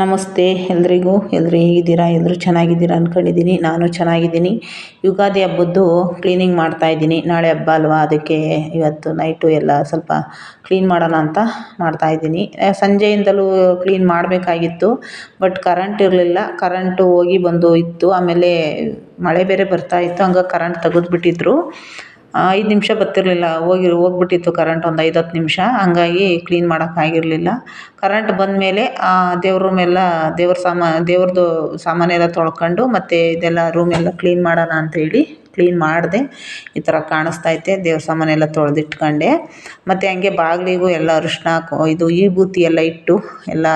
ನಮಸ್ತೆ ಎಲ್ರಿಗೂ. ಎಲ್ಲರೂ ಹೇಗಿದ್ದೀರಾ? ಎಲ್ಲರೂ ಚೆನ್ನಾಗಿದ್ದೀರಾ ಅಂದ್ಕೊಂಡಿದ್ದೀನಿ. ನಾನು ಚೆನ್ನಾಗಿದ್ದೀನಿ. ಯುಗಾದಿ ಹಬ್ಬದ್ದು ಕ್ಲೀನಿಂಗ್ ಮಾಡ್ತಾಯಿದ್ದೀನಿ. ನಾಳೆ ಹಬ್ಬ ಅಲ್ವಾ, ಅದಕ್ಕೆ ಇವತ್ತು ನೈಟು ಎಲ್ಲ ಸ್ವಲ್ಪ ಕ್ಲೀನ್ ಮಾಡೋಣ ಅಂತ ಮಾಡ್ತಾಯಿದ್ದೀನಿ. ಸಂಜೆಯಿಂದಲೂ ಕ್ಲೀನ್ ಮಾಡಬೇಕಾಗಿತ್ತು, ಬಟ್ ಕರೆಂಟ್ ಇರಲಿಲ್ಲ. ಕರೆಂಟು ಹೋಗಿ ಬಂದು ಇತ್ತು. ಆಮೇಲೆ ಮಳೆ ಬೇರೆ ಬರ್ತಾಯಿತ್ತು, ಹಂಗಾಗಿ ಕರೆಂಟ್ ತೆಗೆದ್ಬಿಟ್ಟಿದ್ರು. 5 ನಿಮಿಷ ಬರ್ತಿರ್ಲಿಲ್ಲ, ಹೋಗ್ಬಿಟ್ಟಿತ್ತು ಕರೆಂಟ್ ಒಂದು 5-10 ನಿಮಿಷ. ಹಂಗಾಗಿ ಕ್ಲೀನ್ ಮಾಡೋಕ್ಕಾಗಿರಲಿಲ್ಲ. ಕರೆಂಟ್ ಬಂದಮೇಲೆ ದೇವ್ರ ರೂಮೆಲ್ಲ ದೇವ್ರದ್ದು ಸಾಮಾನೆಲ್ಲ ತೊಳ್ಕೊಂಡು ಮತ್ತು ಇದೆಲ್ಲ ರೂಮೆಲ್ಲ ಕ್ಲೀನ್ ಮಾಡೋಣ ಅಂಥೇಳಿ ಕ್ಲೀನ್ ಮಾಡಿದೆ. ಈ ಥರ ಕಾಣಿಸ್ತೈತೆ. ದೇವ್ರ ಸಾಮಾನೆಲ್ಲ ತೊಳೆದಿಟ್ಕೊಂಡೆ. ಮತ್ತು ಹಂಗೆ ಬಾಗಿಲಿಗೂ ಎಲ್ಲ ಅರಿಶಿನ ಇದು ವಿಭೂತಿ ಎಲ್ಲ ಇಟ್ಟು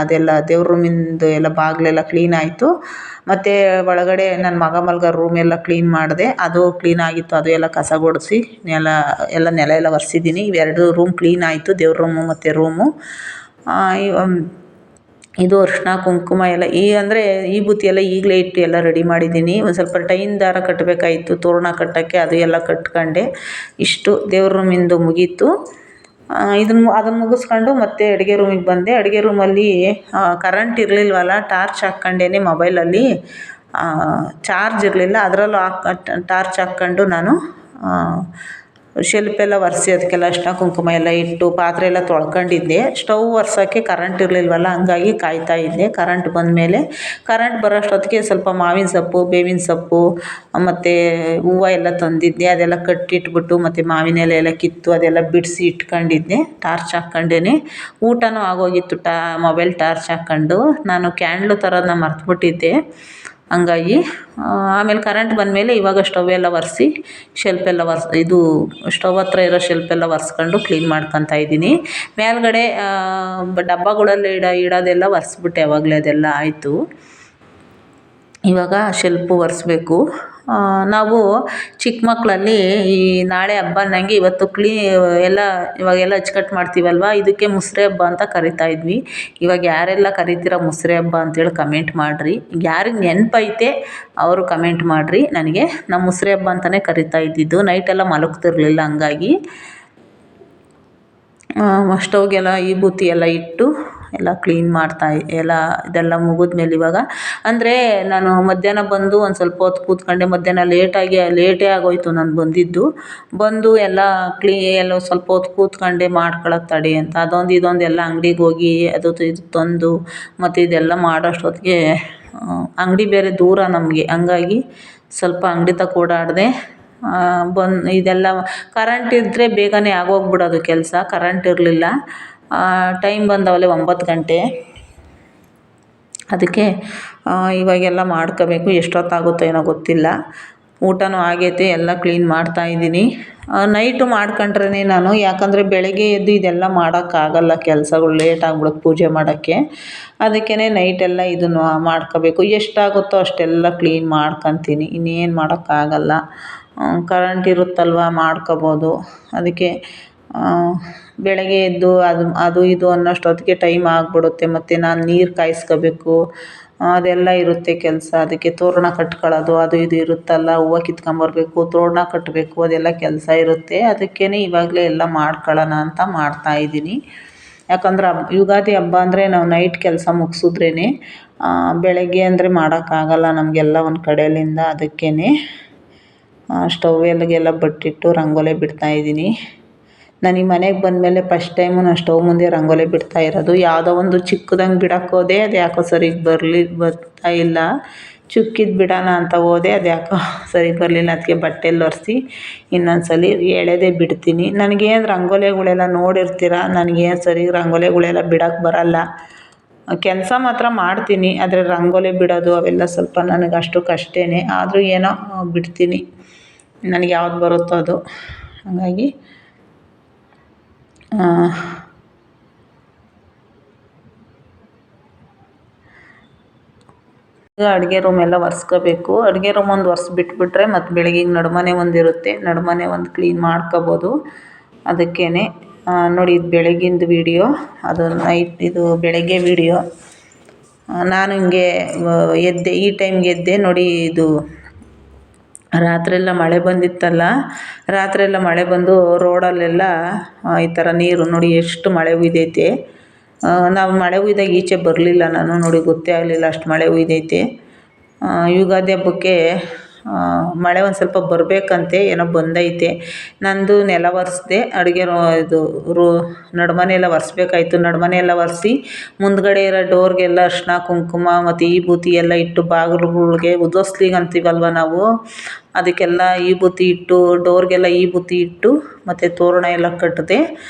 ಅದೆಲ್ಲ ದೇವ್ರ ರೂಮಿಂದು ಎಲ್ಲ ಬಾಗಿಲೆಲ್ಲ ಕ್ಲೀನ್ ಆಯಿತು. ಮತ್ತು ಒಳಗಡೆ ನನ್ನ ಮಗ ಮಲ್ಗೋ ರೂಮೆಲ್ಲ ಕ್ಲೀನ್ ಮಾಡಿದೆ. ಅದು ಕ್ಲೀನ್ ಆಗಿತ್ತು. ಅದು ಎಲ್ಲ ಕಸ ಗುಡಿಸಿ ನೆಲ ಎಲ್ಲ ಒರೆಸಿದ್ದೀನಿ. ಇವೆರಡು ರೂಮ್ ಕ್ಲೀನ್ ಆಯಿತು, ದೇವ್ರ ರೂಮು ಮತ್ತು ರೂಮು. ಇದು ಅರಿಶಿನ ಕುಂಕುಮ ಎಲ್ಲ ಅಂದರೆ ವಿಭೂತಿ ಎಲ್ಲ ಈಗಲೇ ಇಟ್ಟು ಎಲ್ಲ ರೆಡಿ ಮಾಡಿದ್ದೀನಿ. ಒಂದು ಸ್ವಲ್ಪ ಟೈನ್ ದಾರ ಕಟ್ಟಬೇಕಾಗಿತ್ತು ತೋರಣ ಕಟ್ಟೋಕ್ಕೆ, ಅದು ಎಲ್ಲ ಕಟ್ಕೊಂಡೆ. ಇಷ್ಟು ದೇವ್ರ ರೂಮಿಂದು ಮುಗೀತು. ಅದನ್ನು ಮುಗಿಸ್ಕೊಂಡು ಮತ್ತೆ ಅಡುಗೆ ರೂಮಿಗೆ ಬಂದೆ. ಅಡುಗೆ ರೂಮಲ್ಲಿ ಕರೆಂಟ್ ಇರಲಿಲ್ವಲ್ಲ, ಟಾರ್ಚ್ ಹಾಕ್ಕೊಂಡೇ ಮೊಬೈಲಲ್ಲಿ ಚಾರ್ಜ್ ಇರಲಿಲ್ಲ. ಅದರಲ್ಲೂ ಟಾರ್ಚ್ ಹಾಕ್ಕೊಂಡು ನಾನು ಶೆಲ್ಫೆಲ್ಲ ಒರೆಸಿ ಅದಕ್ಕೆಲ್ಲ ಅರಿಶಿನ ಕುಂಕುಮ ಎಲ್ಲ ಇಟ್ಟು ಪಾತ್ರೆ ಎಲ್ಲ ತೊಳ್ಕೊಂಡಿದ್ದೆ. ಸ್ಟವ್ ಒರ್ಸೋಕ್ಕೆ ಕರೆಂಟ್ ಇರಲಿಲ್ವಲ್ಲ, ಹಂಗಾಗಿ ಕಾಯ್ತಾಯಿದ್ದೆ. ಕರೆಂಟ್ ಬಂದಮೇಲೆ ಕರೆಂಟ್ ಬರೋಷ್ಟೊತ್ತಿಗೆ ಸ್ವಲ್ಪ ಮಾವಿನ ಸೊಪ್ಪು, ಬೇವಿನ ಸೊಪ್ಪು ಮತ್ತು ಹೂವು ಎಲ್ಲ ತಂದಿದ್ದೆ. ಅದೆಲ್ಲ ಕಟ್ಟಿಟ್ಬಿಟ್ಟು ಮತ್ತು ಮಾವಿನ ಎಲೆ ಎಲ್ಲ ಕಿತ್ತು ಅದೆಲ್ಲ ಬಿಡಿಸಿ ಇಟ್ಕೊಂಡಿದ್ದೆ ಟಾರ್ಚ್ ಹಾಕ್ಕೊಂಡೇ. ಊಟನೂ ಆಗೋಗಿತ್ತು. ಮೊಬೈಲ್ ಟಾರ್ಚ್ ಹಾಕ್ಕೊಂಡು ನಾನು ಕ್ಯಾಂಡ್ಲು ತರೋದನ್ನ ಮರ್ತುಬಿಟ್ಟಿದ್ದೆ. ಹಂಗಾಗಿ ಆಮೇಲೆ ಕರೆಂಟ್ ಬಂದಮೇಲೆ ಇವಾಗ ಸ್ಟವ್ ಎಲ್ಲ ಒರೆಸಿ ಶೆಲ್ಫೆಲ್ಲ ಇದು ಸ್ಟವ್ ಹತ್ರ ಇರೋ ಶೆಲ್ಫೆಲ್ಲ ಒರೆಸ್ಕೊಂಡು ಕ್ಲೀನ್ ಮಾಡ್ಕೊತಾ ಇದ್ದೀನಿ. ಮೇಲ್ಗಡೆ ಡಬ್ಬಗಳಲ್ಲಿ ಇಡೋದೆಲ್ಲ ಒರೆಸ್ಬಿಟ್ಟೆ ಆವಾಗಲೇ, ಅದೆಲ್ಲ ಆಯಿತು. ಇವಾಗ ಶೆಲ್ಫು ಒರೆಸ್ಬೇಕು. ನಾವು ಚಿಕ್ಕ ಮಕ್ಕಳಲ್ಲಿ ಈ ನಾಳೆ ಹಬ್ಬ ಅನ್ನಂಗೆ ಇವತ್ತು ಇವಾಗೆಲ್ಲ ಅಚ್ಚುಕಟ್ಟು ಮಾಡ್ತೀವಲ್ವ, ಇದಕ್ಕೆ ಮುಸ್ರೆ ಹಬ್ಬ ಅಂತ ಕರಿತಾ ಇದ್ವಿ. ಇವಾಗ ಯಾರೆಲ್ಲ ಕರಿತೀರ ಮುಸ್ರೆ ಹಬ್ಬ ಅಂತೇಳಿ ಕಮೆಂಟ್ ಮಾಡಿರಿ. ಯಾರಿಗೆ ನೆನಪೈತೆ ಅವರು ಕಮೆಂಟ್ ಮಾಡಿರಿ. ನನಗೆ ನಮ್ಮ ಮುಸ್ರೆ ಹಬ್ಬ ಅಂತಲೇ ಕರಿತಾ ಇದ್ದಿದ್ದು. ನೈಟೆಲ್ಲ ಮಲಗ್ತಿರ್ಲಿಲ್ಲ, ಹಂಗಾಗಿ ಸ್ಟವ್ಗೆಲ್ಲ ವಿಭೂತಿ ಎಲ್ಲ ಇಟ್ಟು ಎಲ್ಲ ಕ್ಲೀನ್ ಇದೆಲ್ಲ ಮುಗಿದ್ಮೇಲೆ ಇವಾಗ ಅಂದರೆ ನಾನು ಮಧ್ಯಾಹ್ನ ಬಂದು ಒಂದು ಸ್ವಲ್ಪ ಹೊತ್ತು ಕೂತ್ಕೊಂಡೆ. ಮಧ್ಯಾಹ್ನ ಲೇಟೇ ಆಗೋಯಿತು ನಾನು ಬಂದು ಎಲ್ಲ ಸ್ವಲ್ಪ ಹೊತ್ತು ಕೂತ್ಕೊಂಡೆ, ಮಾಡ್ಕೊಳ್ಳೋದು ತಡಿ ಅಂತ. ಅದೊಂದು ಇದೊಂದು ಎಲ್ಲ ಅಂಗಡಿಗೆ ಹೋಗಿ ಅದು ಇದು ತಂದು ಮತ್ತು ಇದೆಲ್ಲ ಮಾಡೋಷ್ಟೊತ್ತಿಗೆ ಅಂಗಡಿ ಬೇರೆ ದೂರ ನಮಗೆ, ಹಂಗಾಗಿ ಸ್ವಲ್ಪ ಅಂಗಡಿ ತನಕ ಓಡಾಡಿದೆ. ಇದೆಲ್ಲ ಕರೆಂಟ್ ಇದ್ದರೆ ಬೇಗನೆ ಆಗೋಗ್ಬಿಡೋದು ಕೆಲಸ. ಕರೆಂಟ್ ಇರಲಿಲ್ಲ. ಟೈಮ್ ಬಂದವಲೆ 9 ಗಂಟೆ. ಅದಕ್ಕೆ ಇವಾಗೆಲ್ಲ ಮಾಡ್ಕೋಬೇಕು. ಎಷ್ಟೊತ್ತಾಗುತ್ತೋ ಏನೋ ಗೊತ್ತಿಲ್ಲ. ಊಟನೂ ಆಗೈತೆ, ಎಲ್ಲ ಕ್ಲೀನ್ ಮಾಡ್ತಾಯಿದ್ದೀನಿ. ನೈಟು ಮಾಡ್ಕೊಂಡ್ರೆ ನಾನು, ಯಾಕಂದರೆ ಬೆಳಗ್ಗೆ ಎದ್ದು ಇದೆಲ್ಲ ಮಾಡೋಕ್ಕಾಗಲ್ಲ, ಕೆಲಸಗಳು ಲೇಟ್ ಆಗ್ಬಿಡುತ್ತೆ ಪೂಜೆ ಮಾಡೋಕ್ಕೆ. ಅದಕ್ಕೇ ನೈಟೆಲ್ಲ ಇದನ್ನು ಮಾಡ್ಕೋಬೇಕು. ಎಷ್ಟಾಗುತ್ತೋ ಅಷ್ಟೆಲ್ಲ ಕ್ಲೀನ್ ಮಾಡ್ಕೊತೀನಿ. ಇನ್ನೇನು ಮಾಡೋಕ್ಕಾಗಲ್ಲ. ಕರೆಂಟ್ ಇರುತ್ತಲ್ವ, ಮಾಡ್ಕೋಬೋದು. ಅದಕ್ಕೆ ಬೆಳಗ್ಗೆ ಎದ್ದು ಅದು ಇದು ಅನ್ನೋಷ್ಟೊತ್ತಿಗೆ ಟೈಮ್ ಆಗಿಬಿಡುತ್ತೆ. ಮತ್ತು ನಾನು ನೀರು ಕಾಯಿಸ್ಕೋಬೇಕು, ಅದೆಲ್ಲ ಇರುತ್ತೆ ಕೆಲಸ. ಅದಕ್ಕೆ ತೋರಣ ಕಟ್ಕೊಳ್ಳೋದು ಅದು ಇದು ಇರುತ್ತಲ್ಲ, ಹೂವು ಕಿತ್ಕೊಂಬರ್ಬೇಕು, ತೋರಣ ಕಟ್ಟಬೇಕು, ಅದೆಲ್ಲ ಕೆಲಸ ಇರುತ್ತೆ. ಅದಕ್ಕೇ ಇವಾಗಲೇ ಎಲ್ಲ ಮಾಡ್ಕೊಳ್ಳೋಣ ಅಂತ ಮಾಡ್ತಾಯಿದ್ದೀನಿ. ಯಾಕಂದ್ರೆ ಯುಗಾದಿ ಹಬ್ಬ ಅಂದರೆ ನಾವು ನೈಟ್ ಕೆಲಸ ಮುಗಿಸಿದ್ರೇ, ಬೆಳಗ್ಗೆ ಅಂದರೆ ಮಾಡೋಕ್ಕಾಗಲ್ಲ ನಮಗೆಲ್ಲ ಒಂದು ಕಡೆಯಿಂದ. ಅದಕ್ಕೇ ಸ್ಟವ್ಗೆಲ್ಲ ಬಟ್ಟಿಟ್ಟು ರಂಗೋಲಿ ಬಿಡ್ತಾಯಿದ್ದೀನಿ. ನನಗೆ ಮನೆಗೆ ಬಂದಮೇಲೆ ಫಸ್ಟ್ ಟೈಮು ನಾನು ಸ್ಟವ್ ಮುಂದೆ ರಂಗೋಲಿ ಬಿಡ್ತಾ ಇರೋದು. ಯಾವುದೋ ಒಂದು ಚಿಕ್ಕದಂಗೆ ಬಿಡೋಕ್ಕೆ ಹೋದೆ, ಅದು ಯಾಕೋ ಸರಿಗೆ ಬರ್ತಾಯಿಲ್ಲ. ಚುಕ್ಕಿದ್ದು ಬಿಡೋಣ ಅಂತ ಹೋದೆ, ಅದು ಯಾಕೋ ಸರಿಗೆ ಬರಲಿಲ್ಲ. ಅದಕ್ಕೆ ಬಟ್ಟೆಲ್ಲಿ ಒರೆಸಿ ಇನ್ನೊಂದು ಸಲ ಎಳೆದೇ ಬಿಡ್ತೀನಿ. ನನಗೇನು ರಂಗೋಲಿಗಳೆಲ್ಲ ನೋಡಿರ್ತೀರ, ನನಗೇನು ಸರಿ ರಂಗೋಲಿಗಳೆಲ್ಲ ಬಿಡೋಕ್ಕೆ ಬರೋಲ್ಲ. ಕೆಲಸ ಮಾತ್ರ ಮಾಡ್ತೀನಿ, ಆದರೆ ರಂಗೋಲಿ ಬಿಡೋದು ಅವೆಲ್ಲ ಸ್ವಲ್ಪ ನನಗೆ ಅಷ್ಟಕ್ಕಷ್ಟೇ. ಆದರೂ ಏನೋ ಬಿಡ್ತೀನಿ, ನನಗೆ ಯಾವ್ದು ಬರುತ್ತೋ ಅದು. ಹಾಗಾಗಿ ಅಡುಗೆ ರೂಮೆಲ್ಲ ಒರೆಸ್ಕೋಬೇಕು. ಅಡುಗೆ ರೂಮ್ ಒಂದು ಒರೆಸ್ಬಿಟ್ಬಿಟ್ರೆ ಮತ್ತು ಬೆಳಗ್ಗೆಗೆ ನಡುಮನೆ ಒಂದಿರುತ್ತೆ, ನಡುಮನೆ ಒಂದು ಕ್ಲೀನ್ ಮಾಡ್ಕೋಬೋದು. ಅದಕ್ಕೇ ನೋಡಿ, ಇದು ಬೆಳಗ್ಗಿಂದು ವೀಡಿಯೋ, ಅದು ಇದು ಬೆಳಗ್ಗೆ ವೀಡಿಯೋ. ನಾನು ಹಿಂಗೆ ಎದ್ದೆ, ಈ ಟೈಮ್ಗೆ ಎದ್ದೆ ನೋಡಿ. ಇದು ರಾತ್ರಿಯೆಲ್ಲ ಮಳೆ ಬಂದಿತ್ತಲ್ಲ, ರಾತ್ರಿಯೆಲ್ಲ ಮಳೆ ಬಂದು ರೋಡಲ್ಲೆಲ್ಲ ಈ ಥರ ನೀರು ನೋಡಿ ಎಷ್ಟು ಮಳೆ ಹುಯ್ದೈತೆ. ನಾವು ಮಳೆ ಹುಯ್ದಾಗ ಈಚೆ ಬರಲಿಲ್ಲ ನಾನು, ನೋಡಿ ಗೊತ್ತೇ ಆಗಲಿಲ್ಲ ಅಷ್ಟು ಮಳೆ ಹುಯ್ದೈತೆ. ಯುಗಾದಿ ಹಬ್ಬಕ್ಕೆ ಮಳೆ ಒಂದು ಸ್ವಲ್ಪ ಬರಬೇಕಂತೆ, ಏನೋ ಬಂದೈತೆ. ನಂದು ನೆಲ ಒರೆಸ್ದೆ, ಅಡುಗೆ ಇದು ನಡುಮನೆ ಎಲ್ಲ ಒರೆಸ್ಬೇಕಾಯ್ತು. ನಡುಮನೆ ಎಲ್ಲ ಒರೆಸಿ ಮುಂದ್ಗಡೆ ಇರೋ ಡೋರ್ಗೆಲ್ಲ ಅರಿಶಿನ ಕುಂಕುಮ ಮತ್ತು ವಿಭೂತಿ ಎಲ್ಲ ಇಟ್ಟು, ಬಾಗಿಲುಗಳ್ಗೆ ಉದೋಸ್ಲಿಗೆ ಅಂತೀವಲ್ವ ನಾವು, ಅದಕ್ಕೆಲ್ಲ ವಿಭೂತಿ ಇಟ್ಟು, ಡೋರ್ಗೆಲ್ಲ ವಿಭೂತಿ ಇಟ್ಟು ಮತ್ತು ತೋರಣ ಎಲ್ಲ ಕಟ್ಟಿದೆ.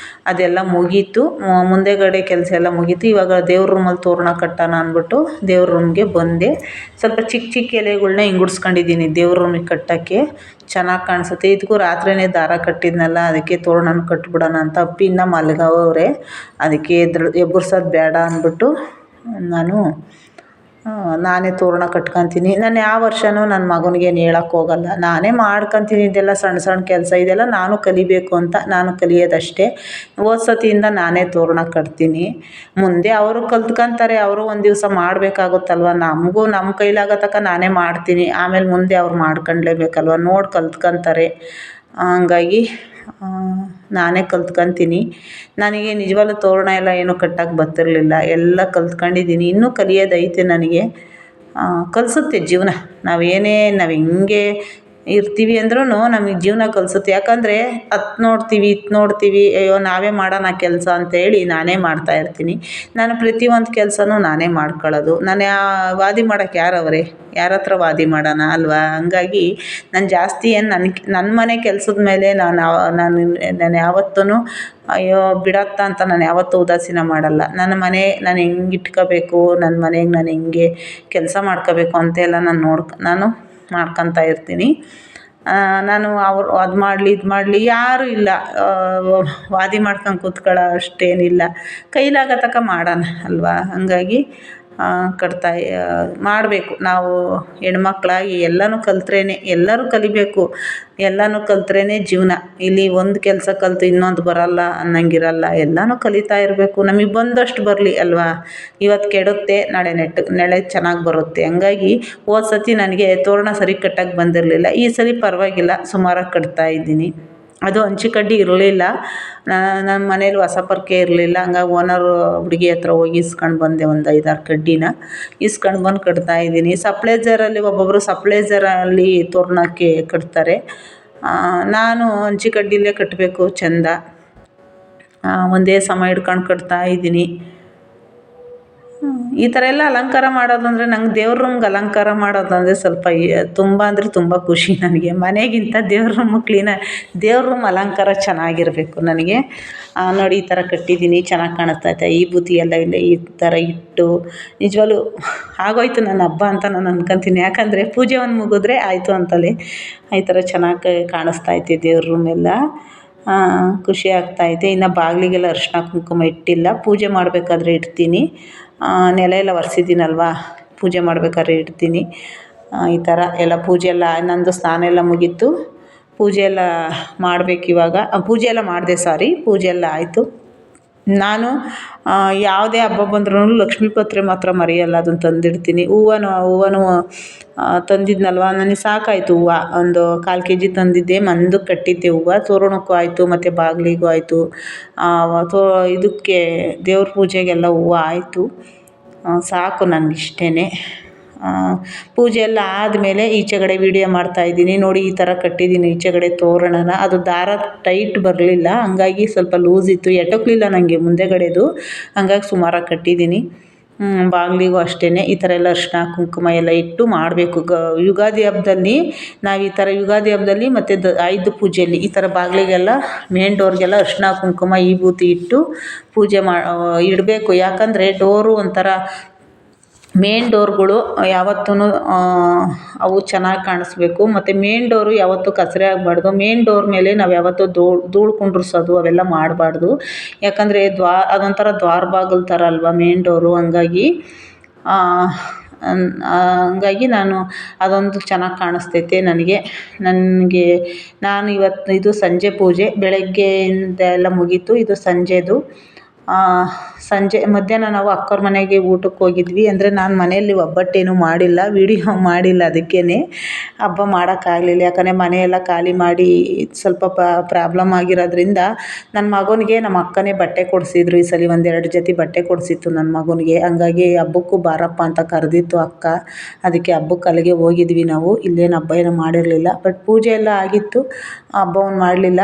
ಅದೆಲ್ಲ ಮುಗೀತು. ಮುಂದೆಗಡೆ ಕೆಲಸ ಎಲ್ಲ ಮುಗೀತು. ಇವಾಗ ದೇವ್ರ ರೂಮಲ್ಲಿ ತೋರಣ ಕಟ್ಟೋಣ ಅಂದ್ಬಿಟ್ಟು ದೇವ್ರ ರೂಮ್ಗೆ ಬಂದೆ. ಸ್ವಲ್ಪ ಚಿಕ್ಕ ಚಿಕ್ಕ ಎಲೆಗಳ್ನ ಹಿಂಗುಡ್ಸ್ಕೊಂಡಿದ್ದೀನಿ ದೇವ್ರ ರೂಮಿಗೆ ಕಟ್ಟೋಕ್ಕೆ, ಚೆನ್ನಾಗಿ ಕಾಣಿಸುತ್ತೆ. ಇದಕ್ಕೂ ರಾತ್ರಿಯೇ ದಾರ ಕಟ್ಟಿದ್ನಲ್ಲ, ಅದಕ್ಕೆ ತೋರಣನ ಕಟ್ಬಿಡೋಣ ಅಂತ. ಅಪ್ಪಿ ಇನ್ನೂ ಮಲ್ಗವ್ರೆ, ಅದಕ್ಕೆ ಎಬ್ಬರ್ಸೋದು ಬೇಡ ಅಂದ್ಬಿಟ್ಟು ನಾನೇ ತೋರಣ ಕಟ್ಕೊತೀನಿ. ನಾನು ಯಾವ ವರ್ಷವೂ ನನ್ನ ಮಗನಿಗೇನು ಹೇಳೋಕ್ಕೆ ಹೋಗಲ್ಲ, ನಾನೇ ಮಾಡ್ಕೊತೀನಿ. ಇದೆಲ್ಲ ಸಣ್ಣ ಸಣ್ಣ ಕೆಲಸ, ಇದೆಲ್ಲ ನಾನು ಕಲಿಬೇಕು ಅಂತ ನಾನು ಕಲಿಯೋದಷ್ಟೇ. ಹೋದ ಸತಿಯಿಂದ ನಾನೇ ತೋರಣ ಕಟ್ತೀನಿ. ಮುಂದೆ ಅವರು ಕಲ್ತ್ಕೊಂತಾರೆ, ಅವರು ಒಂದು ದಿವಸ ಮಾಡಬೇಕಾಗುತ್ತಲ್ವ. ನಮಗೂ ನಮ್ಮ ಕೈಲಾಗೋ ತನಕ ನಾನೇ ಮಾಡ್ತೀನಿ, ಆಮೇಲೆ ಮುಂದೆ ಅವ್ರು ಮಾಡ್ಕೊಳ್ಲೇಬೇಕಲ್ವ, ನೋಡಿ ಕಲ್ತ್ಕೊಂತಾರೆ. ಹಂಗಾಗಿ ನಾನೇ ಕಲ್ತ್ಕೊತೀನಿ. ನನಗೆ ನಿಜವಾಗ್ಲೂ ತೋರಣ ಎಲ್ಲ ಏನೂ ಕಟ್ಟೋಕ್ಕೆ ಬರ್ತಿರ್ಲಿಲ್ಲ, ಎಲ್ಲ ಕಲ್ತ್ಕೊಂಡಿದ್ದೀನಿ. ಇನ್ನೂ ಕಲಿಯೋದೈತೆ ನನಗೆ. ಕಲಿಸುತ್ತೆ ಜೀವನ. ನಾವು ಹೆಂಗೆ ಇರ್ತೀವಿ ಅಂದ್ರೂ ನಮಗೆ ಜೀವನ ಕಲಿಸುತ್ತೆ. ಯಾಕಂದರೆ ಹತ್ತು ನೋಡ್ತೀವಿ, ಇತ್ತು ನೋಡ್ತೀವಿ, ಅಯ್ಯೋ ನಾವೇ ಮಾಡೋಣ ಕೆಲಸ ಅಂತೇಳಿ ನಾನೇ ಮಾಡ್ತಾಯಿರ್ತೀನಿ. ನಾನು ಪ್ರತಿಯೊಂದು ಕೆಲಸನೂ ನಾನೇ ಮಾಡ್ಕೊಳ್ಳೋದು. ವಾದಿ ಮಾಡೋಕ್ಕೆ ಯಾರವರೇ, ಯಾರ ಹತ್ರ ವಾದಿ ಮಾಡೋಣ ಅಲ್ವಾ. ಹಂಗಾಗಿ ನಾನು ಜಾಸ್ತಿ ಏನು ನನ್ನ ಮನೆ ಕೆಲಸದ ಮೇಲೆ ನಾನು ಯಾವತ್ತೂ ಅಯ್ಯೋ ಬಿಡತ್ತ ಅಂತ ನಾನು ಯಾವತ್ತೂ ಉದಾಸೀನ ಮಾಡಲ್ಲ. ನನ್ನ ಮನೆ ನಾನು ಹೆಂಗೆ ಇಟ್ಕೋಬೇಕು, ನನ್ನ ಮನೆಗೆ ನಾನು ಹೆಂಗೆ ಕೆಲಸ ಮಾಡ್ಕೋಬೇಕು ಅಂತೆಲ್ಲ ನಾನು ಮಾಡ್ಕೊತಾ ಇರ್ತೀನಿ. ನಾನು ಅದು ಮಾಡಲಿ ಇದು ಮಾಡಲಿ ಯಾರೂ ಇಲ್ಲ, ವಾದಿ ಮಾಡ್ಕೊಂಡು ಕೂತ್ಕೊಳ್ಳೋ ಅಷ್ಟೇನಿಲ್ಲ. ಕೈಲಾಗೋ ತನಕ ಮಾಡೋಣ ಅಲ್ವಾ. ಹಂಗಾಗಿ ಮಾಡಬೇಕು. ನಾವು ಹೆಣ್ಮಕ್ಳಾಗಿ ಎಲ್ಲನೂ ಕಲ್ತ್ರೇನೆ, ಎಲ್ಲರೂ ಕಲಿಬೇಕು. ಎಲ್ಲನೂ ಕಲ್ತ್ರೇನೆ ಜೀವನ. ಇಲ್ಲಿ ಒಂದು ಕೆಲಸ ಕಲಿತು ಇನ್ನೊಂದು ಬರೋಲ್ಲ ಅನ್ನಂಗಿರಲ್ಲ. ಎಲ್ಲನೂ ಕಲಿತಾ ಇರಬೇಕು. ನಮಗೆ ಬಂದಷ್ಟು ಬರಲಿ ಅಲ್ವಾ. ಇವತ್ತು ಕೆಡುತ್ತೆ, ನಾಳೆ ಚೆನ್ನಾಗಿ ಬರುತ್ತೆ. ಹಂಗಾಗಿ ಹೋದ ಸತಿ ನನಗೆ ತೋರಣ ಸರಿ ಕಟ್ಟೋಕ್ಕೆ ಬಂದಿರಲಿಲ್ಲ. ಈ ಸರಿ ಪರವಾಗಿಲ್ಲ, ಸುಮಾರಾಗಿ ಕಟ್ತಾ ಇದ್ದೀನಿ. ಅದು ಹಂಚಿಕಡ್ಡಿ ಇರಲಿಲ್ಲ, ನಮ್ಮ ಮನೇಲಿ ಹೊಸ ಪರ್ಕೆ ಇರಲಿಲ್ಲ. ಹಂಗಾಗಿ ಓನರು ಹುಡುಗಿ ಹತ್ರ ಹೋಗಿ ಇಸ್ಕೊಂಡು ಬಂದೆ, ಒಂದು 5-6 ಕಡ್ಡಿನ ಇಸ್ಕೊಂಡು ಬಂದು ಕಟ್ತಾಯಿದ್ದೀನಿ. ಸಪ್ಲೈಜರಲ್ಲಿ ಒಬ್ಬೊಬ್ಬರು ಸಪ್ಲೈಜರಲ್ಲಿ ತೋರಣಕ್ಕೆ ಕಟ್ತಾರೆ. ನಾನು ಹಂಚಿಕಡ್ಡಿಲೇ ಕಟ್ಟಬೇಕು ಚೆಂದ. ಒಂದೇ ಸಮ ಹಿಡ್ಕೊಂಡು ಕಟ್ತಾಯಿದ್ದೀನಿ. ಈ ಥರ ಎಲ್ಲ ಅಲಂಕಾರ ಮಾಡೋದಂದರೆ, ನಂಗೆ ದೇವ್ರ ರೂಮ್ಗೆ ಅಲಂಕಾರ ಮಾಡೋದಂದರೆ ಸ್ವಲ್ಪ ತುಂಬ ಅಂದರೆ ತುಂಬ ಖುಷಿ ನನಗೆ. ಮನೆಗಿಂತ ದೇವ್ರ ರೂಮ್ ಅಲಂಕಾರ ಚೆನ್ನಾಗಿರಬೇಕು ನನಗೆ. ನೋಡಿ ಈ ಥರ ಕಟ್ಟಿದ್ದೀನಿ, ಚೆನ್ನಾಗಿ ಕಾಣಿಸ್ತೈತೆ. ಈ ಬೂತಿ ಎಲ್ಲ ಇಲ್ಲ ಈ ಥರ ಇಟ್ಟು ನಿಜವಾಗ್ಲೂ ಆಗೋಯ್ತು ನನ್ನ ಹಬ್ಬ ಅಂತ ನಾನು ಅನ್ಕೊತೀನಿ. ಯಾಕಂದರೆ ಪೂಜೆ ಒಂದು ಮುಗಿದ್ರೆ ಆಯಿತು ಅಂತಲೇ. ಈ ಥರ ಚೆನ್ನಾಗಿ ಕಾಣಿಸ್ತೈತೆ ದೇವ್ರ ರೂಮೆಲ್ಲ, ಖುಷಿ ಆಗ್ತಾಯಿದೆ. ಇನ್ನು ಬಾಗಿಲಿಗೆಲ್ಲ ಅರಿಶಿನ ಕುಂಕುಮ ಇಟ್ಟಿಲ್ಲ, ಪೂಜೆ ಮಾಡಬೇಕಾದ್ರೆ ಇಡ್ತೀನಿ. ನೆಲ ಎಲ್ಲ ಒರೆಸಿದ್ದೀನಲ್ವ, ಪೂಜೆ ಮಾಡಬೇಕಾದ್ರೆ ಇಡ್ತೀನಿ. ಈ ಥರ ಎಲ್ಲ ಪೂಜೆ ಎಲ್ಲ ನಂದು ಸ್ನಾನ ಎಲ್ಲ ಮುಗೀತು. ಪೂಜೆ ಎಲ್ಲ ಮಾಡಬೇಕಿವಾಗ. ಪೂಜೆ ಎಲ್ಲ ಮಾಡಿದೆ, ಪೂಜೆ ಎಲ್ಲ ಆಯಿತು. ನಾನು ಯಾವುದೇ ಹಬ್ಬ ಬಂದ್ರೂ ಲಕ್ಷ್ಮೀ ಪತ್ರೆ ಮಾತ್ರ ಮರೆಯಲ್ಲ, ಅದನ್ನು ತಂದಿಡ್ತೀನಿ. ಹೂವನು ತಂದಿದ್ನಲ್ವ, ನನಗೆ ಸಾಕಾಯಿತು ಹೂವು. ಒಂದು 1/4 kg ತಂದಿದ್ದೆ, ಮಂದಕ್ಕೆ ಕಟ್ಟಿದ್ದೆ ಹೂವು. ತೋರಣಕ್ಕೂ ಆಯಿತು ಮತ್ತು ಬಾಗಿಲಿಗೂ ಆಯಿತು. ಇದಕ್ಕೆ ದೇವ್ರ ಪೂಜೆಗೆಲ್ಲ ಹೂವು ಆಯಿತು, ಸಾಕು ನನಗಿಷ್ಟೇ. ಪೂಜೆ ಎಲ್ಲ ಆದಮೇಲೆ ಈಚೆಗಡೆ ವೀಡಿಯೋ ಮಾಡ್ತಾಯಿದ್ದೀನಿ. ನೋಡಿ ಈ ಥರ ಕಟ್ಟಿದ್ದೀನಿ ಈಚೆಗಡೆ ತೋರಣನ. ಅದು ದಾರ ಟೈಟ್ ಬರಲಿಲ್ಲ, ಹಂಗಾಗಿ ಸ್ವಲ್ಪ ಲೂಸ್ ಇತ್ತು, ಎಟಕಲಿಲ್ಲ ನನಗೆ ಮುಂದೆಗಡೆದು. ಹಂಗಾಗಿ ಸುಮಾರಾಗಿ ಕಟ್ಟಿದ್ದೀನಿ. ಬಾಗಿಲಿಗೂ ಅಷ್ಟೇ ಈ ಥರ ಎಲ್ಲ ಅರಿಶಿನ ಕುಂಕುಮ ಎಲ್ಲ ಇಟ್ಟು ಮಾಡಬೇಕು. ಯುಗಾದಿ ಹಬ್ಬದಲ್ಲಿ ನಾವು ಈ ಥರ ಯುಗಾದಿ ಹಬ್ಬದಲ್ಲಿ ಮತ್ತು ಆಯುಧ ಪೂಜೆಯಲ್ಲಿ ಈ ಥರ ಬಾಗಿಲಿಗೆಲ್ಲ ಮೇನ್ ಡೋರ್ಗೆಲ್ಲ ಅರಿಶಿನ ಕುಂಕುಮ ವಿಭೂತಿ ಇಟ್ಟು ಪೂಜೆ ಇಡಬೇಕು. ಯಾಕಂದರೆ ಡೋರು ಒಂಥರ ಮೇನ್ ಡೋರ್ಗಳು ಯಾವತ್ತೂ ಅವು ಚೆನ್ನಾಗಿ ಕಾಣಿಸ್ಬೇಕು. ಮತ್ತು ಮೇನ್ ಡೋರು ಯಾವತ್ತೂ ಕಸರೆ ಆಗಬಾರ್ದು. ಮೇನ್ ಡೋರ್ ಮೇಲೆ ನಾವು ಯಾವತ್ತೂ ಧೂಳು ಕುಂಡ್ರಿಸೋದು ಅವೆಲ್ಲ ಮಾಡಬಾರ್ದು. ಯಾಕಂದರೆ ಅದೊಂಥರ ದ್ವಾರ ಬಾಗಿಲು ಥರ ಅಲ್ವ ಮೇನ್ ಡೋರು. ಹಂಗಾಗಿ ನಾನು ಅದೊಂದು ಚೆನ್ನಾಗಿ ಕಾಣಿಸ್ತೈತೆ ನನಗೆ. ನಾನು ಇವತ್ತು ಇದು ಸಂಜೆ ಪೂಜೆ, ಬೆಳಗ್ಗೆಯಿಂದ ಎಲ್ಲ ಮುಗೀತು. ಇದು ಸಂಜೆದು ಸಂಜೆ ಮಧ್ಯಾಹ್ನ ನಾವು ಅಕ್ಕವ್ರ ಮನೆಗೆ ಊಟಕ್ಕೆ ಹೋಗಿದ್ವಿ. ಅಂದರೆ ನಾನು ಮನೆಯಲ್ಲಿ ಒಬ್ಬಟ್ಟೇನೂ ಮಾಡಿಲ್ಲ, ವೀಡಿಯೋ ಮಾಡಿಲ್ಲ, ಅದಕ್ಕೇ ಹಬ್ಬ ಮಾಡೋಕ್ಕಾಗಲಿಲ್ಲ. ಯಾಕಂದರೆ ಮನೆಯೆಲ್ಲ ಖಾಲಿ ಮಾಡಿ ಸ್ವಲ್ಪ ಪ್ರಾಬ್ಲಮ್ ಆಗಿರೋದ್ರಿಂದ ನನ್ನ ಮಗನಿಗೆ ನಮ್ಮ ಅಕ್ಕನೇ ಬಟ್ಟೆ ಕೊಡಿಸಿದ್ರು. ಈ ಸಲ ಒಂದೆರಡು ಜೊತೆ ಬಟ್ಟೆ ಕೊಡಿಸಿತ್ತು ನನ್ನ ಮಗನಿಗೆ. ಹಂಗಾಗಿ ಹಬ್ಬಕ್ಕೂ ಬಾರಪ್ಪ ಅಂತ ಕರೆದಿತ್ತು ಅಕ್ಕ. ಅದಕ್ಕೆ ಹಬ್ಬಕ್ಕೆ ಅಲ್ಲಿಗೆ ಹೋಗಿದ್ವಿ ನಾವು. ಇಲ್ಲೇನು ಹಬ್ಬ ಏನೂ ಮಾಡಿರಲಿಲ್ಲ, ಬಟ್ ಪೂಜೆ ಎಲ್ಲ ಆಗಿತ್ತು, ಹಬ್ಬವನ್ನು ಮಾಡಲಿಲ್ಲ.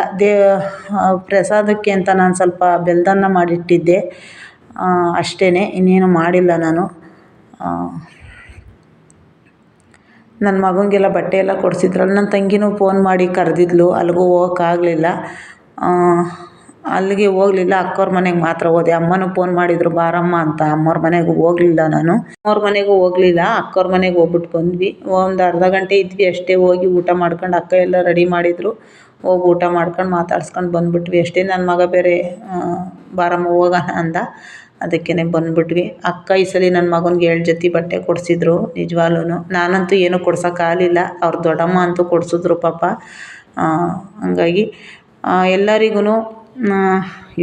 ಪ್ರಸಾದಕ್ಕೆ ಅಂತ ನಾನು ಸ್ವಲ್ಪ ಬೆಲ್ಲದನ್ನ ಮಾಡಿಟ್ಟಿದ್ದೆ, ಅಷ್ಟೇ, ಇನ್ನೇನು ಮಾಡಿಲ್ಲ ನಾನು. ನನ್ನ ಮಗನಿಗೆಲ್ಲ ಬಟ್ಟೆ ಎಲ್ಲ ಕೊಡಿಸಿದ್ರಲ್ಲ. ನನ್ನ ತಂಗಿನೂ ಫೋನ್ ಮಾಡಿ ಕರೆದಿದ್ಲು, ಅಲ್ಲಿಗೂ ಹೋಗೋಕ್ಕಾಗಲಿಲ್ಲ. ಅಲ್ಲಿಗೆ ಹೋಗಲಿಲ್ಲ, ಅಕ್ಕವ್ರ ಮನೆಗೆ ಮಾತ್ರ ಹೋದೆ. ಅಮ್ಮನೂ ಫೋನ್ ಮಾಡಿದರು ಬಾರಮ್ಮ ಅಂತ. ಅಮ್ಮವ್ರ ಮನೆಗೂ ಹೋಗಲಿಲ್ಲ ನಾನು. ಅಮ್ಮವ್ರ ಮನೆಗೂ ಹೋಗಲಿಲ್ಲ, ಅಕ್ಕವ್ರ ಮನೆಗೆ ಹೋಗ್ಬಿಟ್ಟು ಬಂದ್ವಿ. ಒಂದು ಅರ್ಧ ಗಂಟೆ ಇದ್ವಿ ಅಷ್ಟೇ. ಹೋಗಿ ಊಟ ಮಾಡ್ಕೊಂಡು ಅಕ್ಕ ಎಲ್ಲ ರೆಡಿ ಮಾಡಿದರು. ಹೋಗಿ ಊಟ ಮಾಡ್ಕೊಂಡು ಮಾತಾಡ್ಸ್ಕೊಂಡು ಬಂದುಬಿಟ್ವಿ ಅಷ್ಟೇ. ನನ್ನ ಮಗ ಬೇರೆ ಬಾರಮ್ಮ ಹೋಗೋಣ ಅಂದ, ಅದಕ್ಕೇ ಬಂದುಬಿಟ್ವಿ. ಅಕ್ಕ ಈ ಸಲ ನನ್ನ ಮಗನಿಗೆ 7 ಜೊತೆ ಬಟ್ಟೆ ಕೊಡಿಸಿದ್ರು. ನಿಜವಾಗ್ಲೂ ನಾನಂತೂ ಏನೂ ಕೊಡ್ಸೋಕ್ಕಾಗಲಿಲ್ಲ, ಅವ್ರ ದೊಡ್ಡಮ್ಮ ಅಂತೂ ಕೊಡಿಸಿದ್ರು ಪಾಪ. ಹಂಗಾಗಿ ಎಲ್ಲರಿಗೂ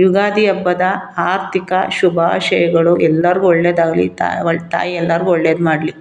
ಯುಗಾದಿ ಹಬ್ಬದ ಆರ್ಥಿಕ ಶುಭಾಶಯಗಳು. ಎಲ್ಲರಿಗೂ ಒಳ್ಳೆಯದಾಗಲಿ, ತಾಯಿ ಎಲ್ಲರಿಗೂ ಒಳ್ಳೇದು ಮಾಡಲಿ.